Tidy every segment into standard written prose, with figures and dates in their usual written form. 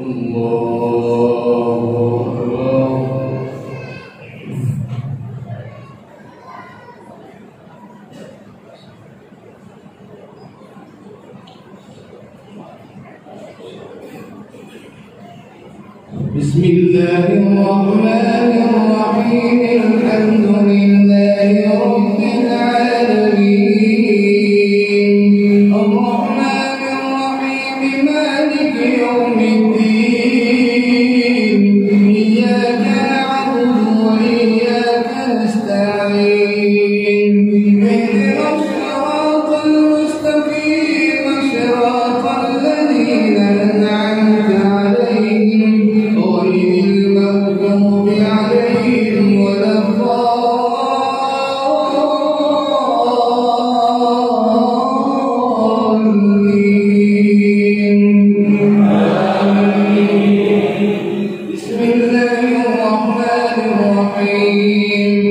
بسم الله الرحمن الرحيم الحمد لله رب العالمين الرحمن الرحيم مالك يوم الدين إياك نعبد وإياك نستعين اهدنا الصراط المستقيم صراط الذين أنعمت عليهم غير المغضوب عليهم ولا الضالين. بسم الله الرحمن الرحيم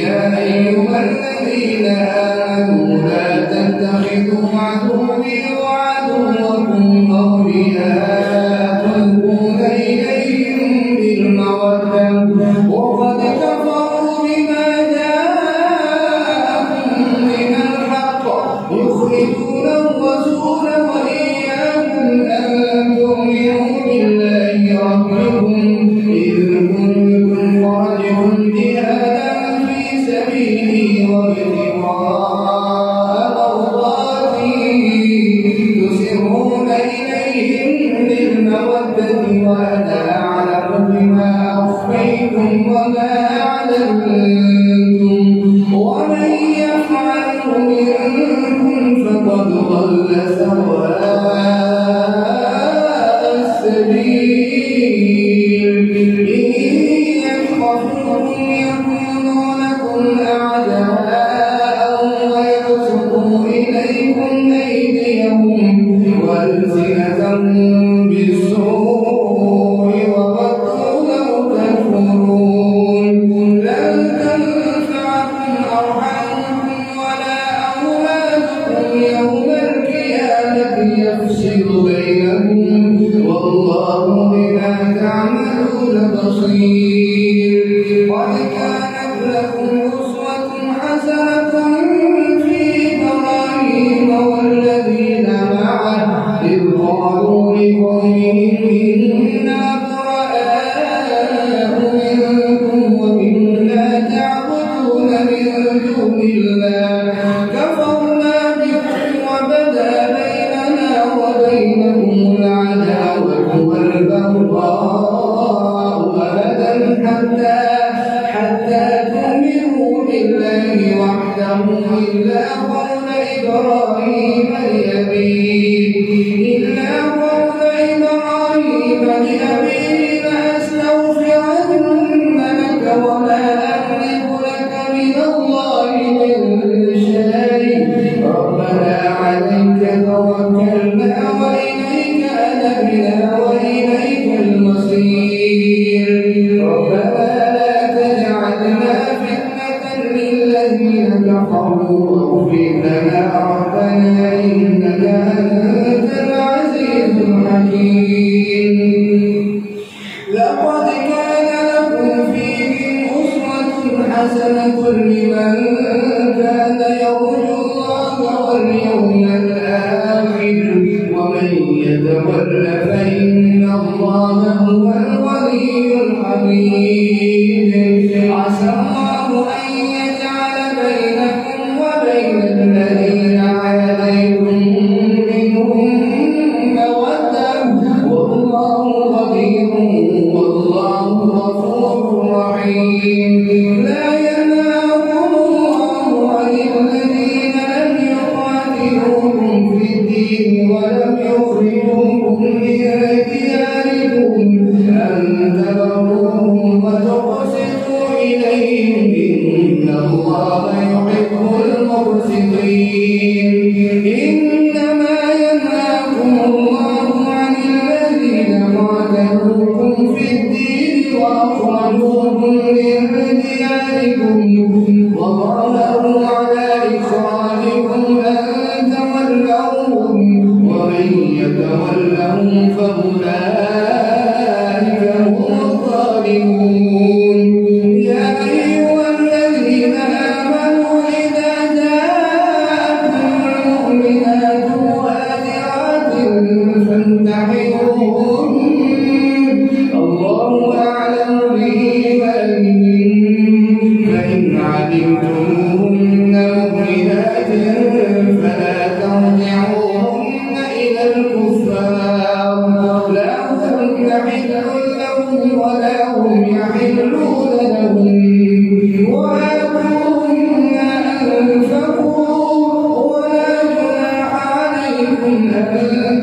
يا أيها الذين آمنوا لا تتخذوا عدوي وعدوكم أولياء تلقون إليهم بالمودة وقد كفروا بما جاءكم من الحق يخرجون الرسول وإياكم أن تؤمنوا بالله ربكم إذ كنتم خرجتم جهادا في سبيلي وابتغاء مرضاتي تسرون إليهم بالمودة وأنا أعلم بما أخفيتم وما أعلنتم ومن يفعله منكم فقد ضل سواء السبيل. إن يثقفوكم يكونوا لكم أعداء ويبسطوا إليكم أيديهم وألسنتهم بالسوء وودوا لو تكفرون. لن تنفعكم أرحامكم ولا أولادكم يوم القيامة يفصل بينكم والله بما تعملون بصير. قد كانت لكم أسوة حسنة في إبراهيم والذين معه إذ قالوا لقومهم إنا براء منكم ومما تعبدون من دون الله كفرنا بكم وبدا بيننا وبينكم العداوة والبغضاء أبدا حتى تؤمنوا بالله وحده إلا قول إبراهيم لأبيه لأستغفرن لك وما أملك لك من الله من شيء ربنا عليك توكلنا وإليك أنبنا وإليك المصير. ربنا لا تجعلنا فتنة للذين كفروا واغفر لنا ربنا إنك أنت العزيز الحكيم. لقد كان لكم فيهم أسوة حسنة لمن كان يرجو الله واليوم الآخر ومن يتول فإن الله هو الغني الحميد. عسى الله أن يجعل بينكم وبين الذين عاديتم منهم مودة والله قدير والله غفور رحيم. لا ينهاكم الله عن الذين لم يقاتلوكم في الدين ولم يخرجوكم من دياركم أن تبروهم وتقسطوا إليهم إن الله يحب المقسطين. إنما ينهاكم الله عن الذين قاتلوكم في الدين وأخرجوكم من دياركم وظاهروا على إخراجكم أن تولوهم ومن يتولهم فأولئك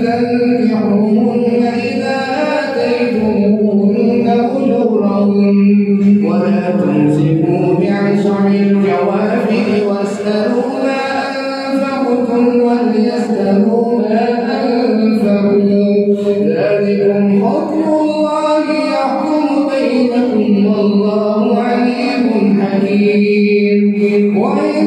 تنكحوهن إذا آتيتموهن أجورهن ولا تمسكوا بعصم الكوافر واسألوا ما أنفقتم وليسألوا ما أنفقوا ذلكم حكم الله يحكم بينكم والله عليم حكيم. وإن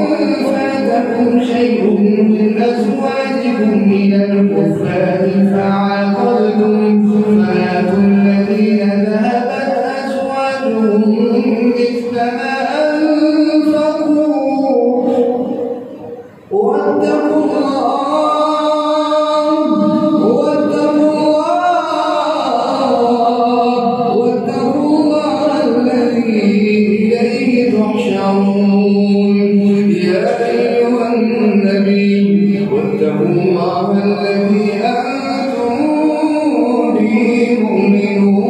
فاتكم شيء من أزواجكم من الكفار فعاقبتم فآتوا الذين ذهبت أزواجهم مثل ما أنفقوا واتقوا الله الذي إليه تحشرون. يا أيها النبي واتقوا الله الذي أنتم به مؤمنون.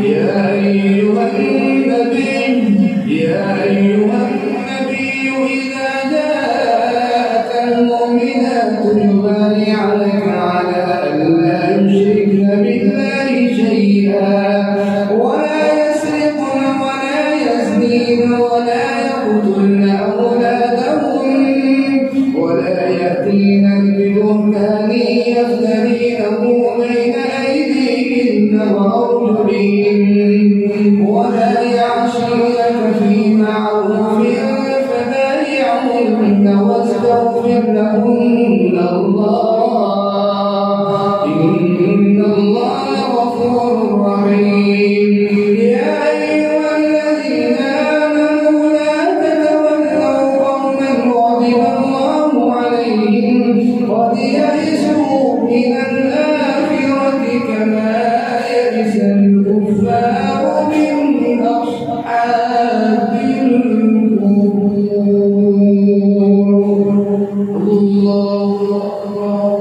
يا أيها النبي إذا جاءك المؤمنات يبايعنك على أن لا يشركن بالله شيئا ولا يسرقن ولا يزنين ولا يقتلن أولادهن ولا يأتين ببهتان يفترينه بين أيديهن وأرجلهن ولا يعصينك في معروف فبايعهن واستغفر لهن الله إن الله غفور رحيم. يا أيها الذين آمنوا لا تتولوا قوما غضب الله عليهم قد يئسوا من الآخرة كما يئس الكفار من أصحاب القبور. الله أكبر.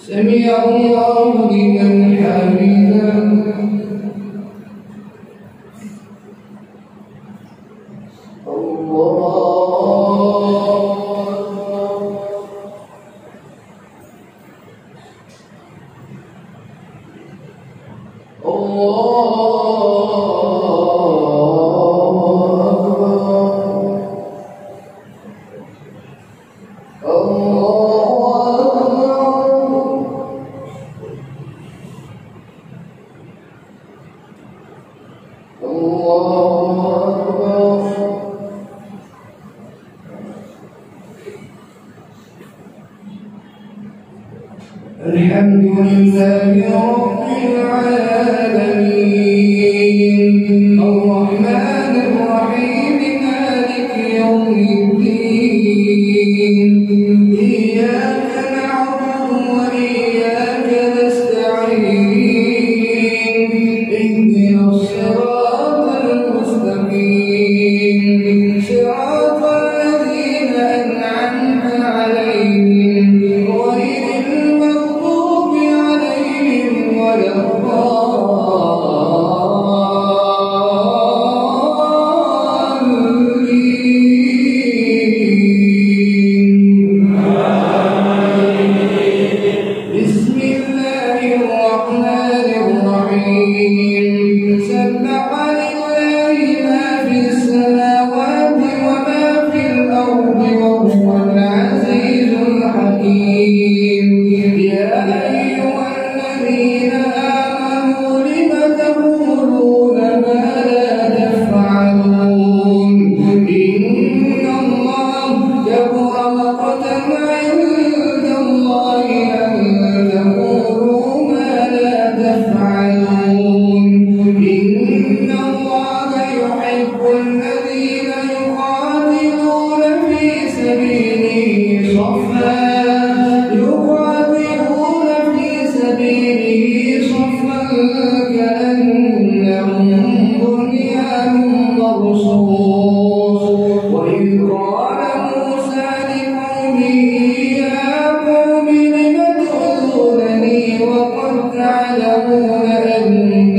سمع الله لمن حمده. الحمد لله رب العالمين الرحمن الرحيم مالك يوم الدين إياك نعبد وإياك نستعين اهدنا الصراط المستقيم صراط الذين أنعمت عليهم غير المغضوب عليهم ولا الضالين. بسم الله الرحمن الرحيم سبح لله ما في السماوات وما في الأرض وهو العزيز الحكيم. يا أيها الذين آمنوا لم تقولون ما لا تفعلون إن الله كبر مقتا عند الله أن تقولوا ما لا تفعلون إن الله يحب الذين يقاتلون في سبيله صفا كأنهم بنيان مرصوص. وإذ قال موسى لقومه يا قوم لم تؤذونني وقد تعلمون أن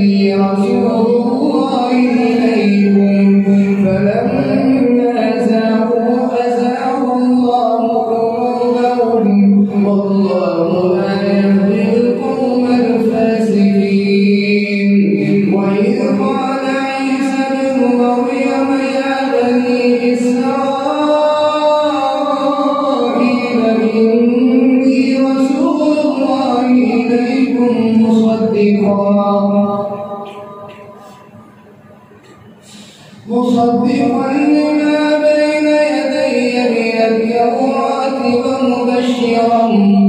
مصدقا لما بين يدي من التوراة ومبشرا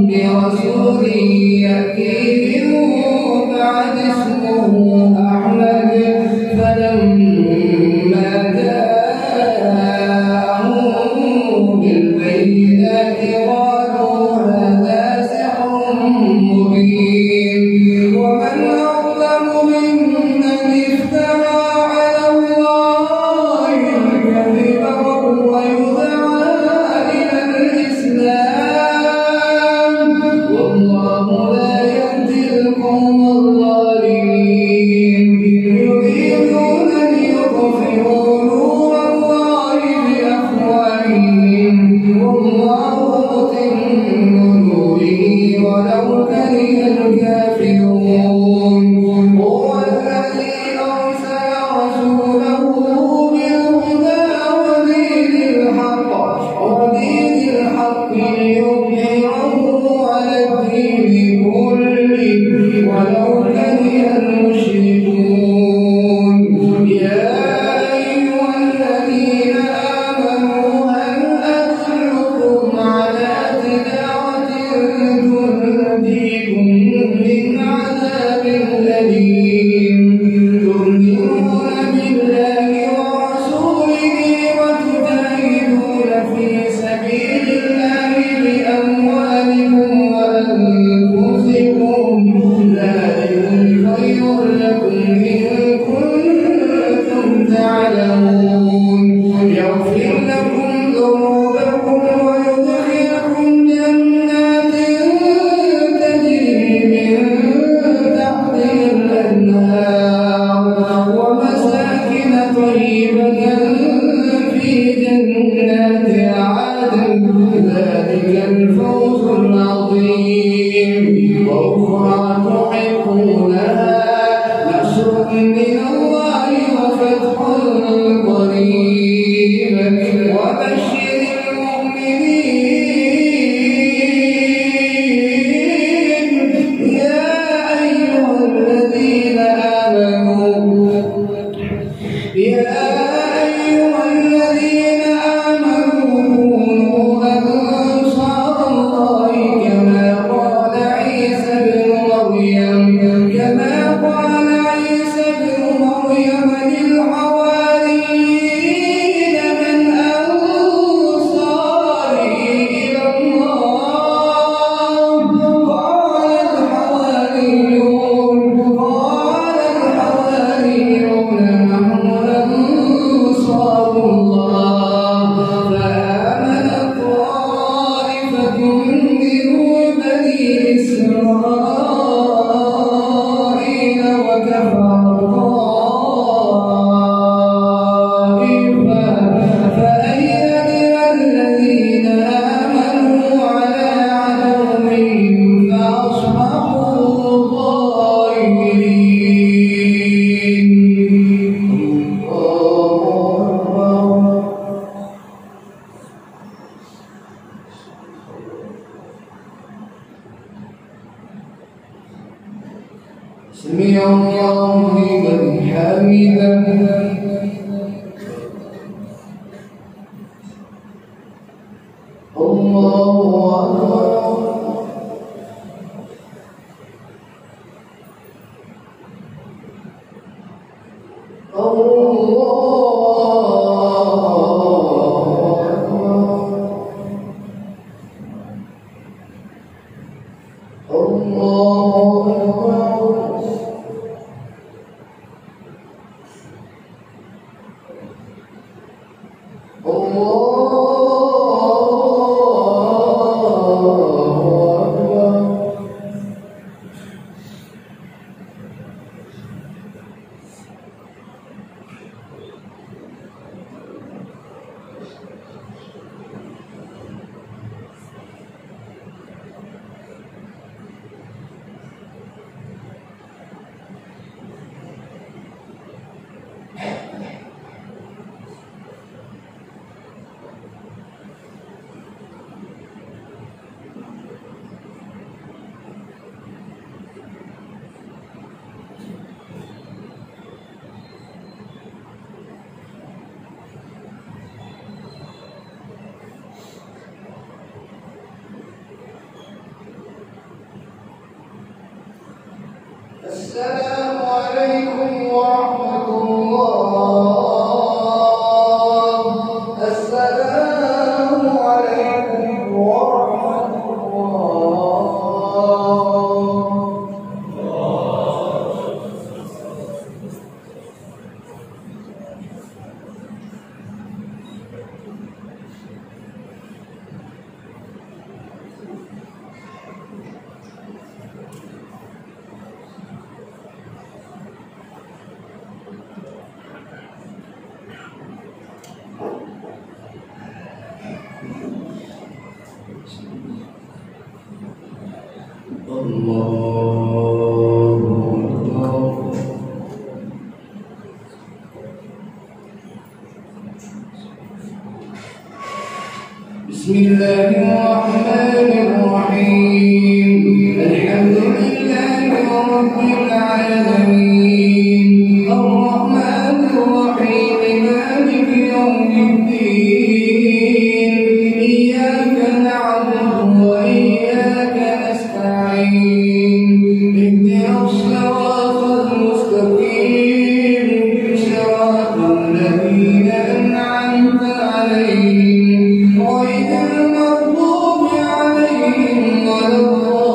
برسول يأتي من بعد اسمه أحمد فلما جاءهم بالبينات قالوا هذا سحر مبين ومن أظلم ممن افترى على الله الكذب وهو يدعى إلى الإسلام والله لا يهدي القوم الظالمين يريدون ليطفئوا نور الله بأفواههم والله متم نوره ولو كره الكافرون هو الذي أرسل رسوله بالهدى ودين الحق ليظهره على الدين كله ولو كره المشركون يا أيها الذين آمنوا هل أدلكم على تجارة تنجيكم من عذاب أليم تؤمنون بالله ورسوله وتجاهدون في سبيل الله بأموالكم وأنفسكم ذلكم خير لكم إن كنتم تعلمون يغفر لكم ذنوبكم ويدخلكم جنات تجري من تحتها الأنهار ومساكن طيبة في جنات عدن ذلك الفوز العظيم وأخرى تحبونها نصر من الله وفتح قريب وبشر المؤمنين يا أيها الذين آمنوا كونوا أنصار الله كما قال عيسى بن مريم للحواريين من أنصاري إلى الله قال الحواريون نحن أنصار الله فآمنت طائفة من بني إسرائيل وكفر طائفة فأيدنا الذين آمنوا على عدوهم فأصبحوا ظاهرين سمع الله لمن حمده الله عليكم ورحمة الله. السلام عليكم ورحمة الله. بسم الله الرحمن الرحيم. الحمد لله رب العالمين الرحمن الرحيم مالك يوم الدين إياك نعبد وإياك نستعين اهدنا الصراط المستقيم صراط الذين أنعمت عليهم غير المغضوب عليهم ولا الضالين.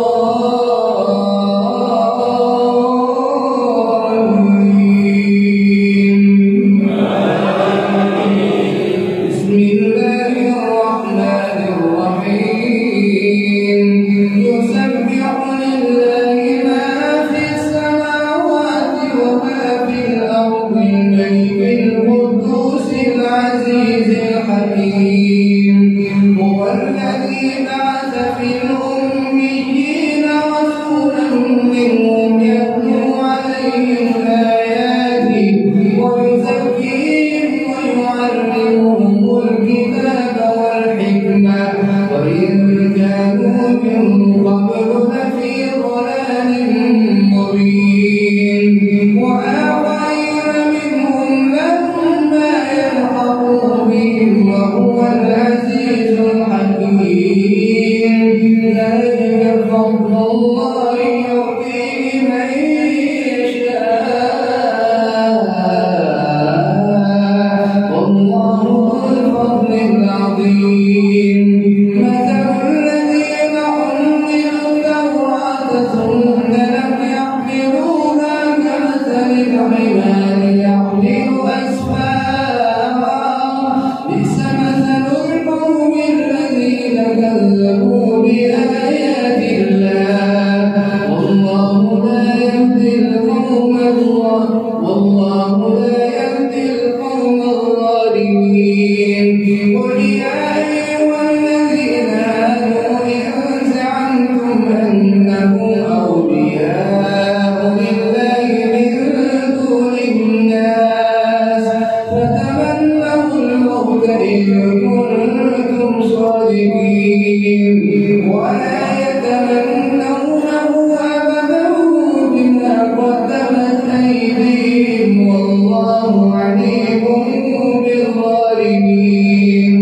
بسم الله الرحمن الرحيم. يسبح لله ما في السماوات وما في الأرض الملك القدوس العزيز الحكيم. هو الذي بعث في الأميين رسولا منهم يتلو عليهم آياته ويزكيهم ويعلمهم الكتاب والحكمة وإن كانوا من قبل لفي ضلال مبين. وآخرين منهم لما يلحقوا بهم وهو العزيز الحكيم. ذلك فضل الله يؤتيه من يشاء والله ذو الفضل العظيم. مثل الذين حملوا التوراة ثم لم يحملوها كمثل الحمار يحمل أسفارا بئس مثل القوم الذين كذبوا بآيات الله والله لا يهدي القوم الظالمين. قل يا أيها الذين آمنوا إن زعمتم أنكم أولياء لله من دون الناس فتمنوا الموت إن كنتم صادقين ولا يتمنونه أبدا بما قدمت أيديهم والله عليم بالظالمين.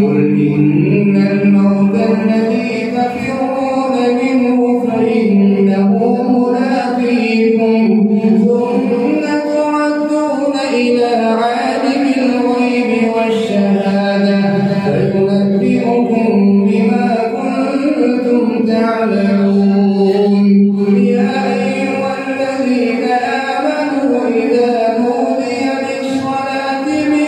قل إن الموت الذي تفرون منه فإنه ملاقيكم ثم تردون إلى عالم الغيب والشهادة فينبئكم بما كنتم تعملون. يا أيها الذين آمنوا إذا نودي للصلاة من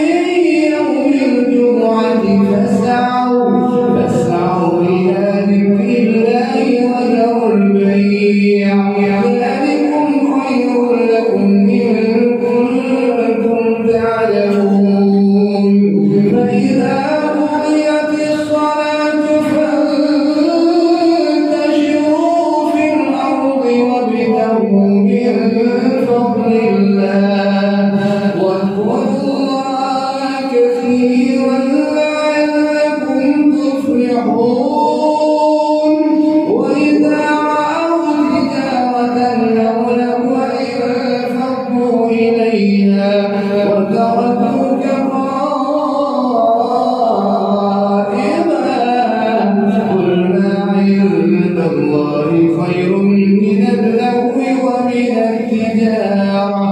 يوم الجمعة فاسعوا إلى ذكر الله وذروا البيع ذلكم خير لكم إن كنتم تعلمون. فإذا قضيت الصلاة فانتشروا في الأرض وابتغوا من فضل الله واذكروا الله كثيرا لعلكم تفلحون. وإذا رأوا تجارة أو لهوا انفضوا إليها وتركوك قائما. قل ما عند الله خير من اللهو ومن التجارة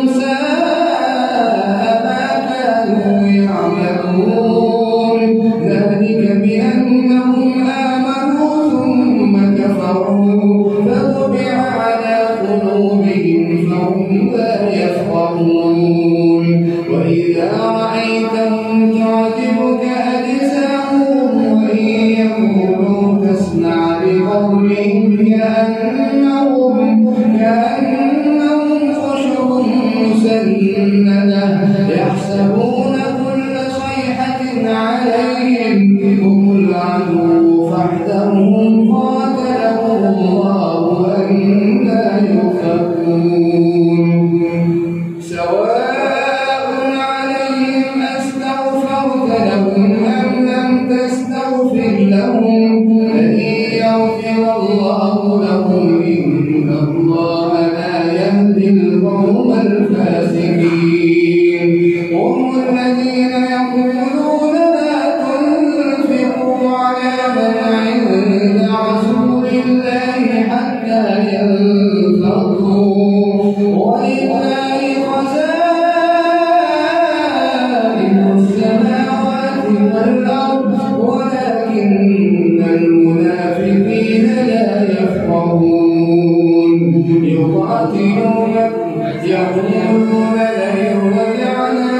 ساء ما كانوا يعملون ذلك بأنهم آمنوا ثم كفروا فطبع على قلوبهم فهم لا يفقهون وإذا رأيتهم تعجبك أجسامهم وإن يقولوا تسمع لقولهم كأنهم خشب مسندة يحسبون كل صيحة عليهم هم العدو فاحذرهم قاتلهم الله أنى يؤفكون سواء عليهم أستغفرت لهم أم لم تستغفر لهم لن يغفر الله لهم إن الله لا يهدي القوم الفاسقين هم الذين يقولون لا تنفقوا على من عند رسول الله حتى ينفضوا ولله خزائن السماوات والأرض ولكن المنافقين لا يفقهون يقاتلونكم يقولون لئن رجعنا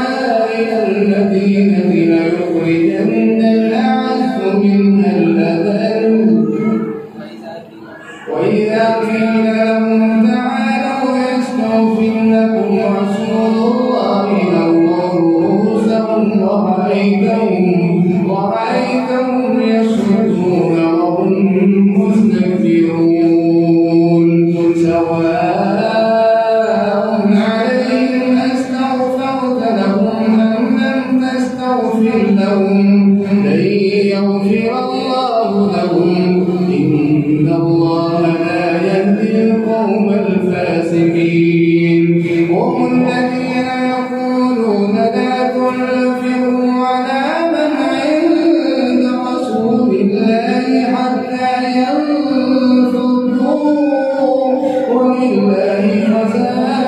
إلى المدينة ليخرجن الأعز منها الأذل وإذا قيل لهم تعالوا يستغفر لكم رسول الله لووا رؤوسهم ورأيتهم يصدون وهم مستكبرون سواء عليهم أستغفرت لهم أم لم تستغفر لهم لن يغفر الله لهم إن الله لا يهدي القوم الفاسقين هم الذين يقولون لا تنفقوا على من عند رسول الله حتى ينفضوا ولله خزائن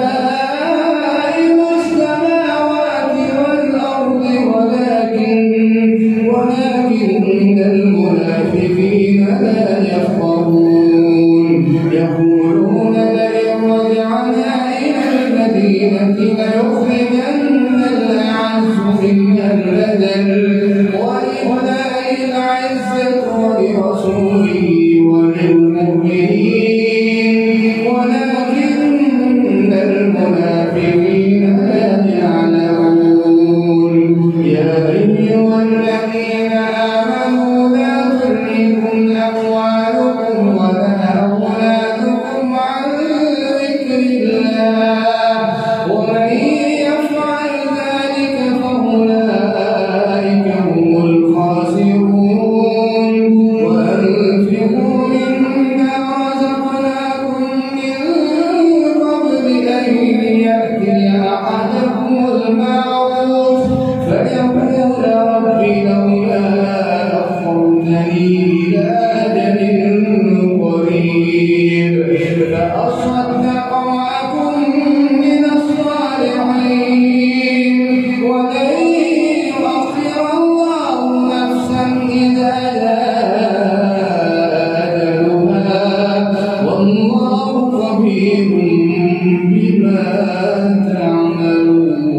السماوات والأرض ولكن المنافقين لا يفقهون يقولون لئن رجعنا إلى المدينة ليخرجن الأعز منها الأذل ولله العزة ولرسوله وللمؤمنين ولكن المنافقين لا يعلمون يا أيها الذين آمنوا لا تلهكم أموالكم ولا أولادكم عن ذكر الله ومن يفعل ذلك فأولئك هم الخاسرون وأنفقوا مما رزقناكم من قبل أن يأتي أحدكم الموت فيقول رب لولا أخرتني إلى أجل قريب فأصدق وأكن من الصالحين ولن يؤخر الله نفسا إذا جاء أجلها والله خبير بما تعملون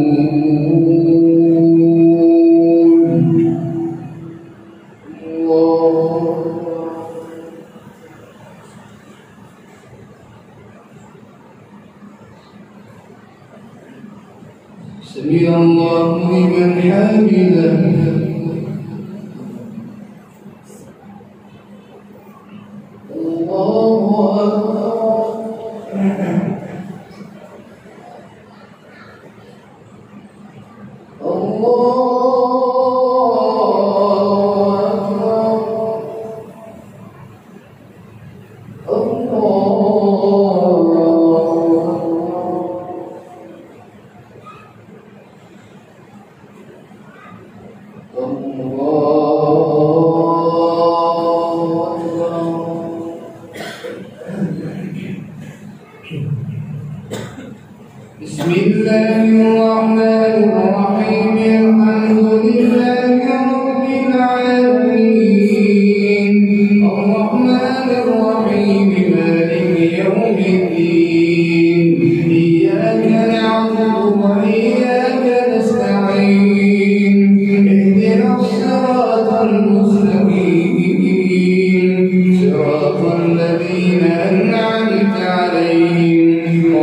سمع الله لمن حمده الله بسم الله الرحمن الرحيم الحمد لله رب العالمين الرحمن الرحيم مالك يوم الدين إياك نعبد وإياك نستعين اهدنا الصراط المستقيم صراط الذين أنعمت عليهم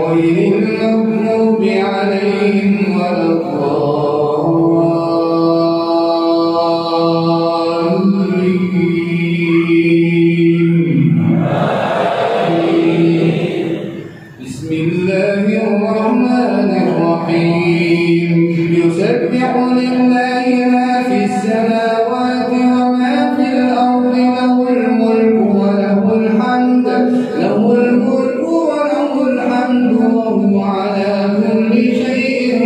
غير المغضوب عليهم ولا الضالين. بسم الله الرحمن الرحيم يسبح لله ما في السماوات وما في الأرض له الملك وله الحمد وهو على كل شيء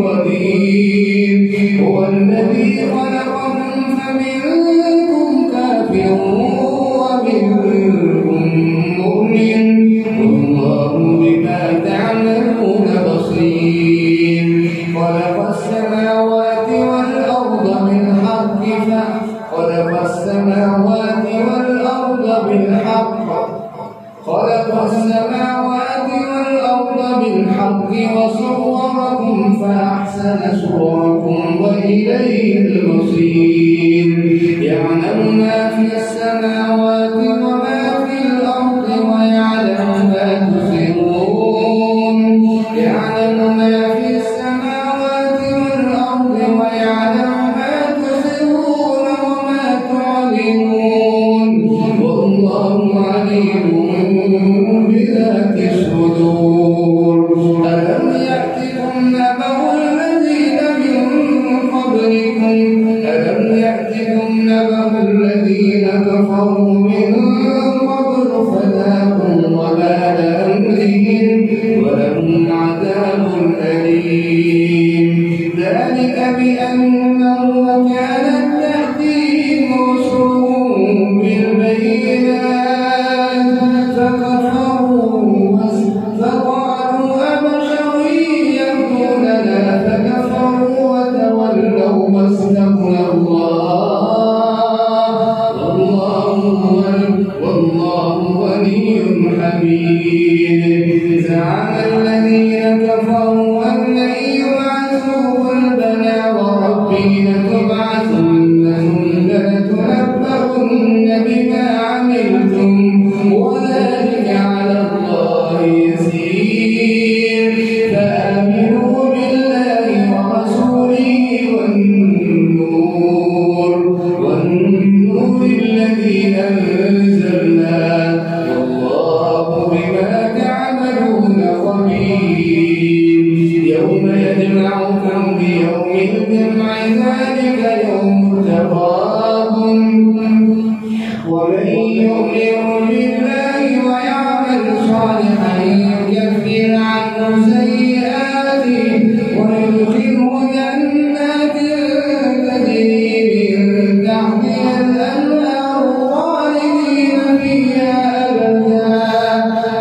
قدير. هو الذي خلقكم فمنكم كافر ومنكم مؤمن والله بما تعملون بصير. خلق السماوات والأرض بالحق وصوركم فأحسن صوركم وإليه المصير. يعلم ما في السماوات وما في الأرض ويعلم ما تسرون وما تعلنون والله عليم بذات الصدور. ألم يأتكم نبأ الذين كفروا من قبل فذاقوا وبال أمرهم ولهم عذاب أليم. ذلك بأنه كانت تأتيهم رسلهم بالبينات فكفروا فقالوا أبشر يهدوننا فكفروا وتولوا واستغنى والله غني حميد. زعم الذين كفروا أن لن يبعثوا قل بلى وربي لتبعثن ثم لتنبؤن بما عملتم وذلك على الله يسير. فآمنوا بالله ورسوله والنور الذي أنزلنا والله بما تعملون خبير. يوم يجمعكم ليوم الجمع ذلك يوم التغابن. ومن يؤمن بالله ويعمل صالحا يكفر عنه سيئاته ويدخله جنات تجري من تحتها الأنهار خالدين فيها أبدا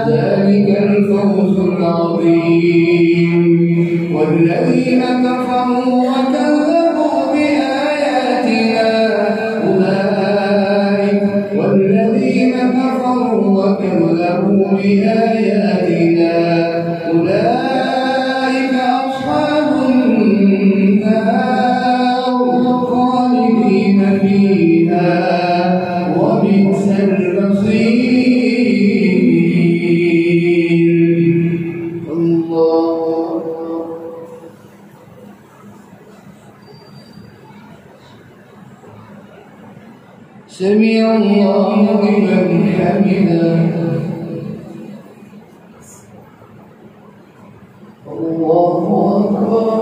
ذلك الفوز العظيم. والذين كفروا وكذبوا بآياتنا أولئك أصحاب النار خالدين فيها وبئس المصير. الله سمع الله لمن حمده. الله أكبر.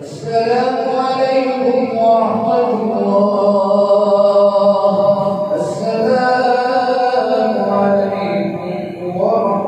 السلام عليكم ورحمة الله. السلام عليكم ورحمة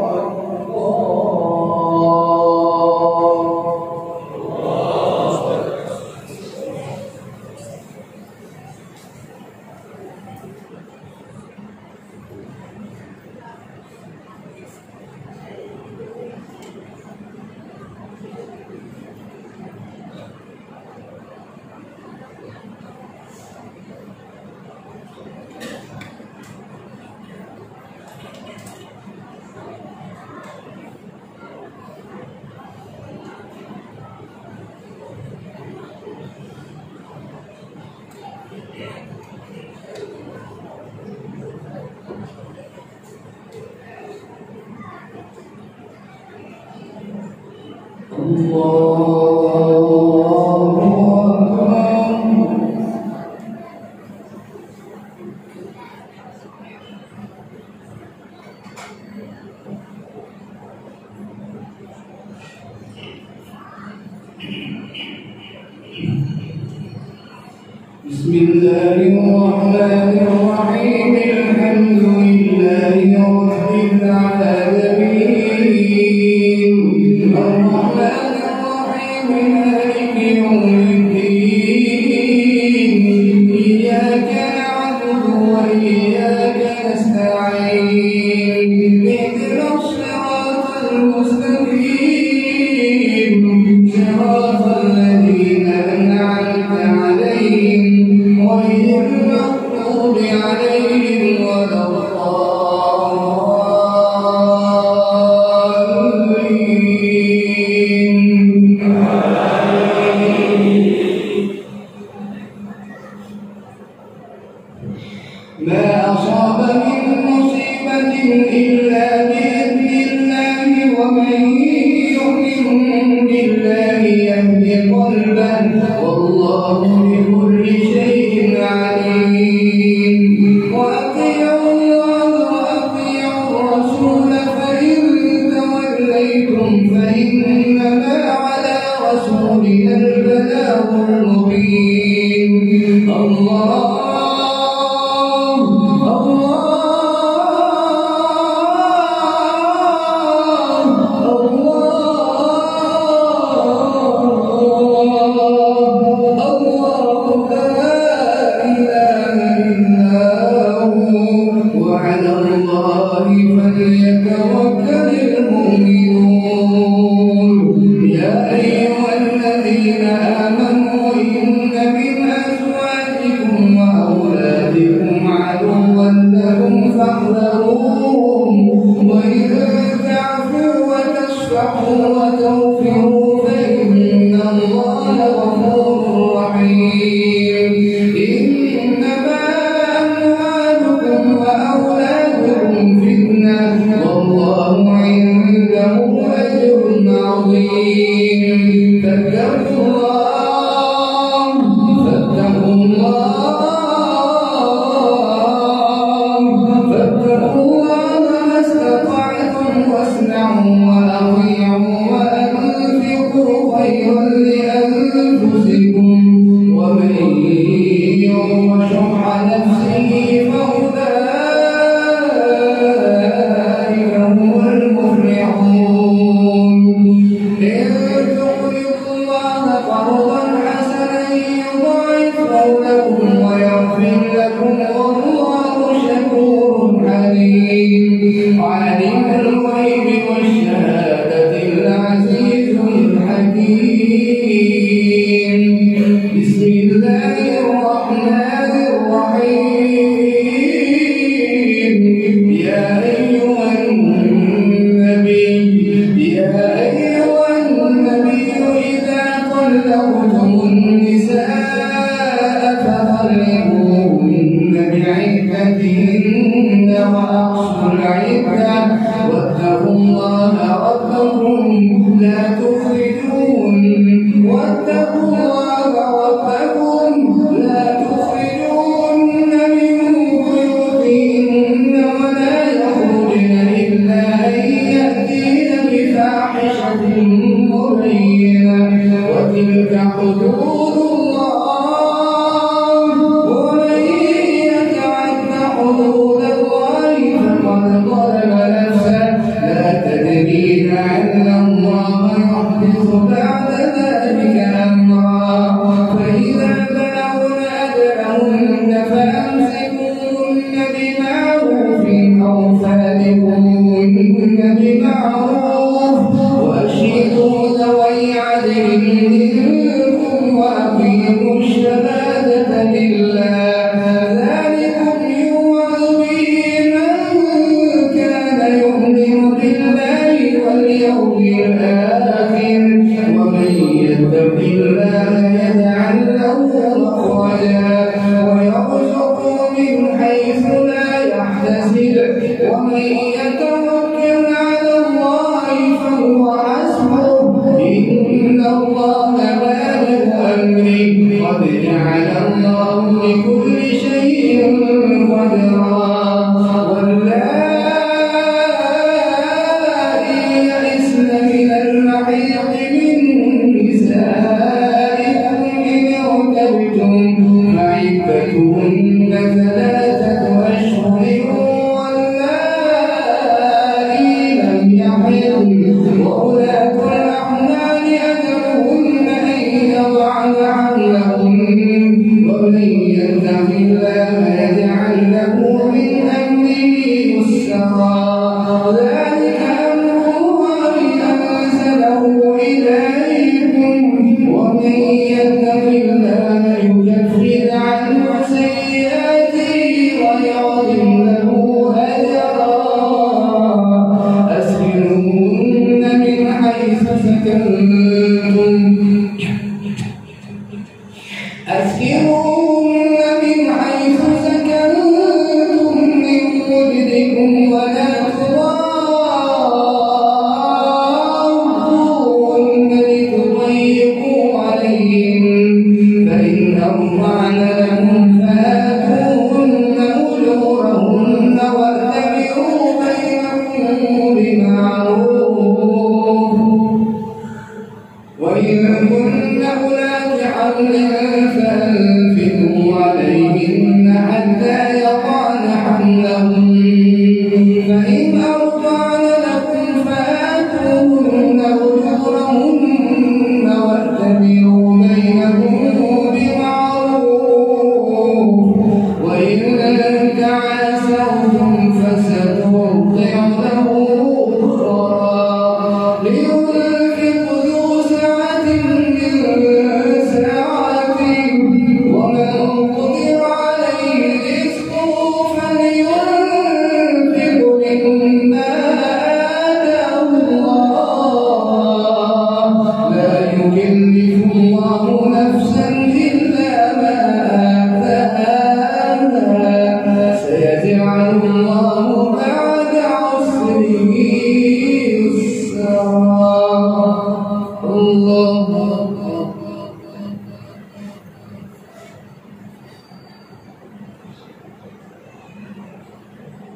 بسم الله الرحمن الرحيم. الحمد لله رب العالمين. الرحمن الرحيم مالك يوم الدين. إياك نعبد وإياك نستعين. اهدنا الصراط المستقيم صراط الذين أنعمت عليهم غير المغضوب عليهم ولا الضالين. ما أصاب من مصيبة إلا بإذن الله، ومن يؤمن بالله يهد قلبه، والله بكل شيء عليم. وأطيعوا الله وأطيعوا الرسول، فإن توليتم فإنما على رسولنا البلاغ المبين. الله فليتوكل المؤمنون. يا أيها الذين آمنوا إن من أزواجكم وأولادكم عدوا لكم فاحذروهم، وإن تعفوا وتصفحوا وتغفروا فإن الله غفور رحيم. إنما أموالكم وأولادكم فتنة، والله عنده أجر عظيم. فاتقوا الله ما استطعتم، واسمعوا وأطيعوا وأنفقوا خيرا لأنفسكم، ومن يوق شح نفسه فأولئك هم المفلحون. إن تقرضوا الله قرضا حسنا يضاعفه لكم ويغفر لكم، والله شكور حليم. عالم الغيب والشهادة العزيز الحكيم. بسم الله الرحمن الرحيم. يا أيها النبي إذا طلقتم النساء فطلقوهن بعدتهن وأحصوا العدة، واتقوا الله ربكم لا تخرجون من بيوتهن ولا يخرجن إلا أن يأتين بفاحشة مبينا وتلك حدود الله ومن يتعد حدود الله فقد ظلم نفسه لا تدري لعل الله يحدث بعد ذلك أمرا فإذا بلغن أجلهن فأمسكوهن بمعروف أو فارقوهن بمعروف وأشهدوا ذوي عدل منكم وأقيموا الشهادة لله ذلكم يوعظ به من كان يؤمن بالله واليوم الآخر ومن يتق الله يجعل له مخرجا ويرزقه من حيث لا يحتسب ومن يتوكل على الله فهو حسبه إن الله بالغ أمره قد جعل الله لكل شيء قدرا واللائي يئسن من المحيض من نسائكم إن ارتبتم فعدتهن 3 أشهر واللائي لم يحضن وأولاة الأحمال أجلهن أن يضعن حملهن ومن يتق الله يجعل له من أمره يسرا ذلك أمر الله أنزله إليكم ومن يتق الله يكفر عنه سيئاته ويعظم له أجرا أسكنوهن من حيث سكنتم من وجدكم ولا تضاروهن لتضيقوا عليهن فإن أرضعن لكم فآتوهن أجورهن وأتمروا بينكم بمعروف وإن كن أولاد حمل فأنفقوا عليهن حتى يضعن حملهن فإن أرضعن لكم فآتوهن أجورهن وأتمروا بينكم بمعروف وإن تعاسرتم فسترضع له أخرى لينفق ذو سعة من سعته ومن قدر عليه رزقه فلينفق مما آتاه الله لا يكلف الله نفسا إلا ما آتاها سيجعل الله بعد عسر يسرا الله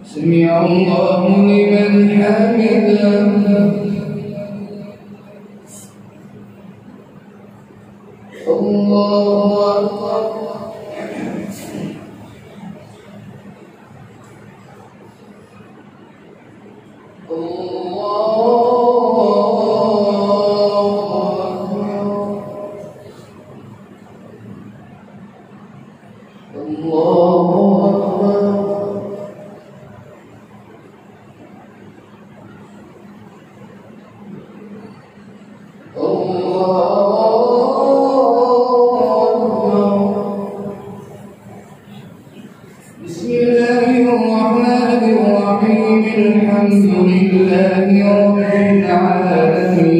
سمع الله لمن حمده الله أكبر بسم الله الرحمن الرحيم الحمد لله رب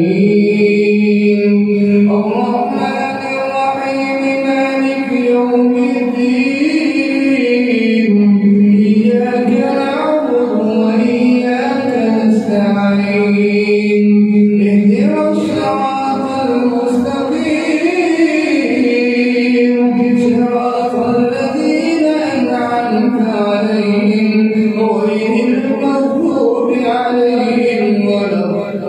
العالمين الرحمن الرحيم مالك يوم الدين إياك نعبد وإياك نستعين اهدنا الصراط المستقيم صراط الذين أنعمت عليهم غير المغضوب عليهم ولا الضالين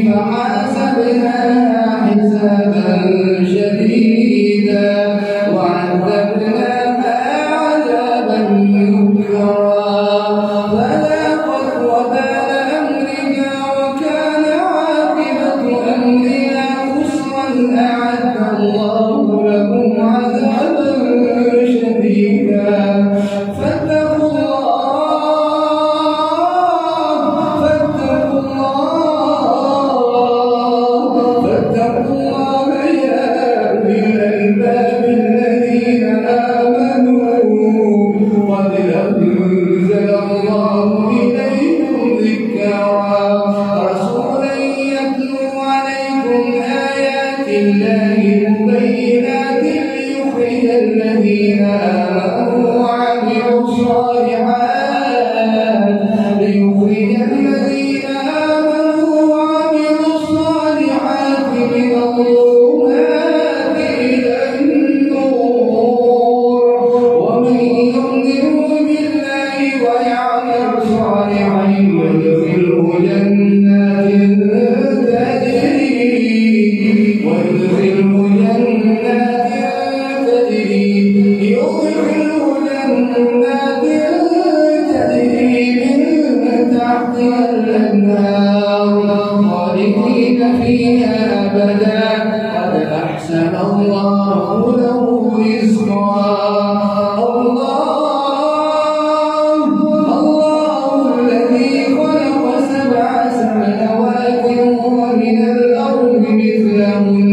فحاسبناها حسابا شديدا وعذبناها عذابا نكرا فذاقت وبال أمرها وكان عاقبة أمرها خسرا أعد الله لهم عذابا شديدا فاتقوا الله يا أولي الألباب الذين آمنوا قد أنزل الله إليكم ذكرا رسولا يتلو عليكم آيات الله مبينات ليخرج الذين آمنوا وعملوا الصالحات من الظلمات إلى النور ومن يؤمن بالله ويعمل صالحا يدخله جنات تجري من تحتها الأنهار خالدين فيها أبدا قد أحسن الله له رزقا الله الذي خلق 7 سماوات ومن الأرض مثلهن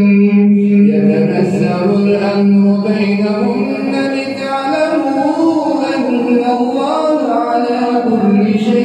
يتنزل الأمر بينهن لتعلموا أن الله على كل شيء